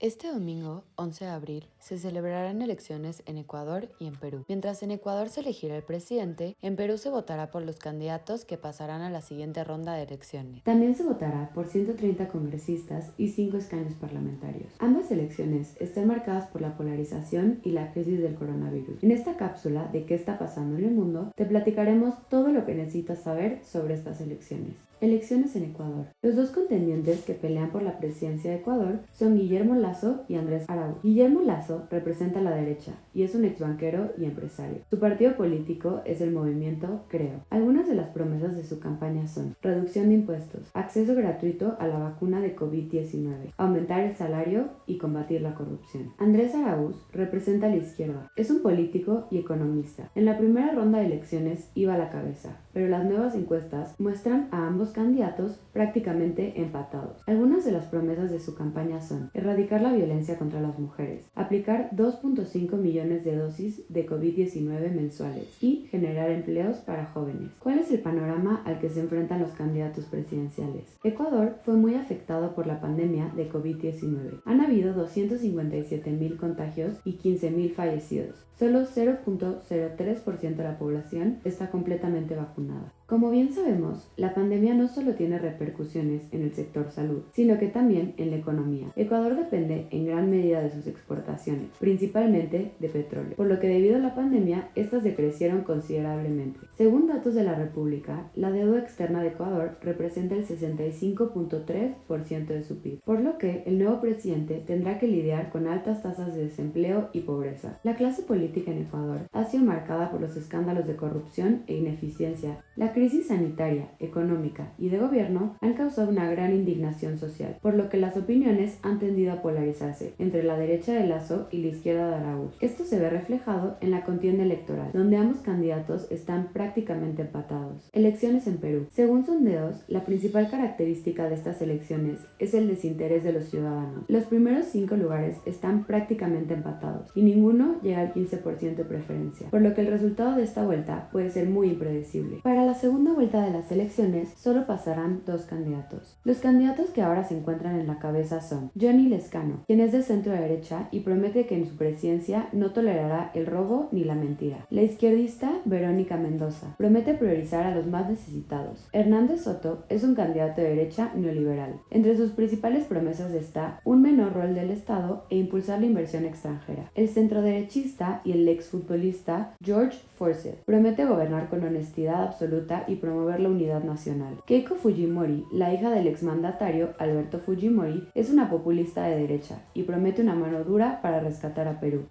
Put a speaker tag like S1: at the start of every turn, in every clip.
S1: Este domingo, 11 de abril, se celebrarán elecciones en Ecuador y en Perú. Mientras en Ecuador se elegirá el presidente, en Perú se votará por los candidatos que pasarán a la siguiente ronda de elecciones. También se votará por 130 congresistas y 5 escaños parlamentarios. Ambas elecciones están marcadas por la polarización y la crisis del coronavirus. En esta cápsula de qué está pasando en el mundo, te platicaremos todo lo que necesitas saber sobre estas elecciones. Elecciones en Ecuador. Los dos contendientes que pelean por la presidencia de Ecuador son Guillermo Lasso y Andrés Arauz. Guillermo Lasso representa a la derecha y es un exbanquero y empresario. Su partido político es el movimiento Creo. Algunas de las promesas de su campaña son reducción de impuestos, acceso gratuito a la vacuna de COVID-19, aumentar el salario y combatir la corrupción. Andrés Arauz representa a la izquierda. Es un político y economista. En la primera ronda de elecciones iba a la cabeza, pero las nuevas encuestas muestran a ambos candidatos prácticamente empatados. Algunas de las promesas de su campaña son erradicar la violencia contra las mujeres, aplicar 2.5 millones de dosis de COVID-19 mensuales y generar empleos para jóvenes. ¿Cuál es el panorama al que se enfrentan los candidatos presidenciales? Ecuador fue muy afectado por la pandemia de COVID-19. Han habido 257,000 contagios y 15,000 fallecidos. Solo 0.03% de la población está completamente vacunada. Como bien sabemos, la pandemia no solo tiene repercusiones en el sector salud, sino que también en la economía. Ecuador depende en gran medida de sus exportaciones, principalmente de petróleo, por lo que debido a la pandemia, estas decrecieron considerablemente. Según datos de la República, la deuda externa de Ecuador representa el 65.3% de su PIB, por lo que el nuevo presidente tendrá que lidiar con altas tasas de desempleo y pobreza. La clase política en Ecuador ha sido marcada por los escándalos de corrupción e ineficiencia. La crisis sanitaria, económica y de gobierno han causado una gran indignación social, por lo que las opiniones han tendido a polarizarse entre la derecha de Lasso y la izquierda de Arauz. Esto se ve reflejado en la contienda electoral, donde ambos candidatos están prácticamente empatados. Elecciones en Perú. Según sondeos, la principal característica de estas elecciones es el desinterés de los ciudadanos. Los primeros 5 lugares están prácticamente empatados y ninguno llega al 15% de preferencia, por lo que el resultado de esta vuelta puede ser muy impredecible. Para la segunda vuelta de las elecciones solo pasarán 2 candidatos. Los candidatos que ahora se encuentran en la cabeza son Johnny Lescano, quien es de centro derecha y promete que en su presidencia no tolerará el robo ni la mentira. La izquierdista Verónica Mendoza promete priorizar a los más necesitados. Hernández Soto es un candidato de derecha neoliberal. Entre sus principales promesas está un menor rol del Estado e impulsar la inversión extranjera. El centroderechista y el exfutbolista George Forsyth promete gobernar con honestidad absoluta y promover la unidad nacional. Keiko Fujimori, la hija del exmandatario Alberto Fujimori, es una populista de derecha y promete una mano dura para rescatar a Perú.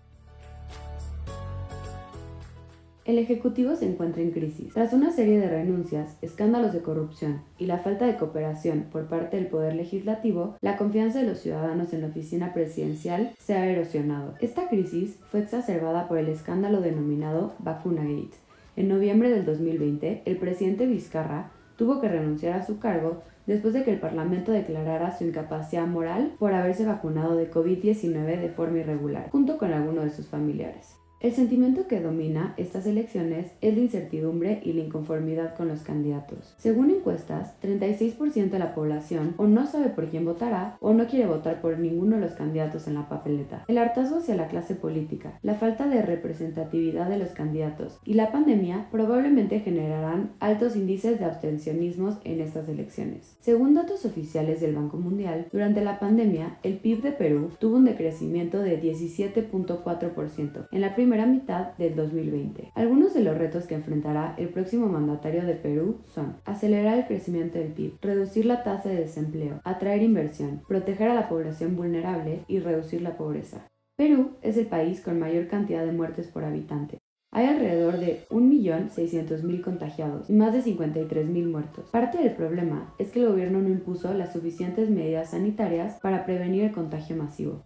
S1: El Ejecutivo se encuentra en crisis. Tras una serie de renuncias, escándalos de corrupción y la falta de cooperación por parte del Poder Legislativo, la confianza de los ciudadanos en la oficina presidencial se ha erosionado. Esta crisis fue exacerbada por el escándalo denominado Vacunagate. En noviembre del 2020, el presidente Vizcarra tuvo que renunciar a su cargo después de que el Parlamento declarara su incapacidad moral por haberse vacunado de COVID-19 de forma irregular, junto con algunos de sus familiares. El sentimiento que domina estas elecciones es la incertidumbre y la inconformidad con los candidatos. Según encuestas, 36% de la población o no sabe por quién votará o no quiere votar por ninguno de los candidatos en la papeleta. El hartazgo hacia la clase política, la falta de representatividad de los candidatos y la pandemia probablemente generarán altos índices de abstencionismos en estas elecciones. Según datos oficiales del Banco Mundial, durante la pandemia, el PIB de Perú tuvo un decrecimiento de 17.4% en la primera mitad del 2020. Algunos de los retos que enfrentará el próximo mandatario de Perú son acelerar el crecimiento del PIB, reducir la tasa de desempleo, atraer inversión, proteger a la población vulnerable y reducir la pobreza. Perú es el país con mayor cantidad de muertes por habitante. Hay alrededor de 1.600.000 contagiados y más de 53,000 muertos. Parte del problema es que el gobierno no impuso las suficientes medidas sanitarias para prevenir el contagio masivo.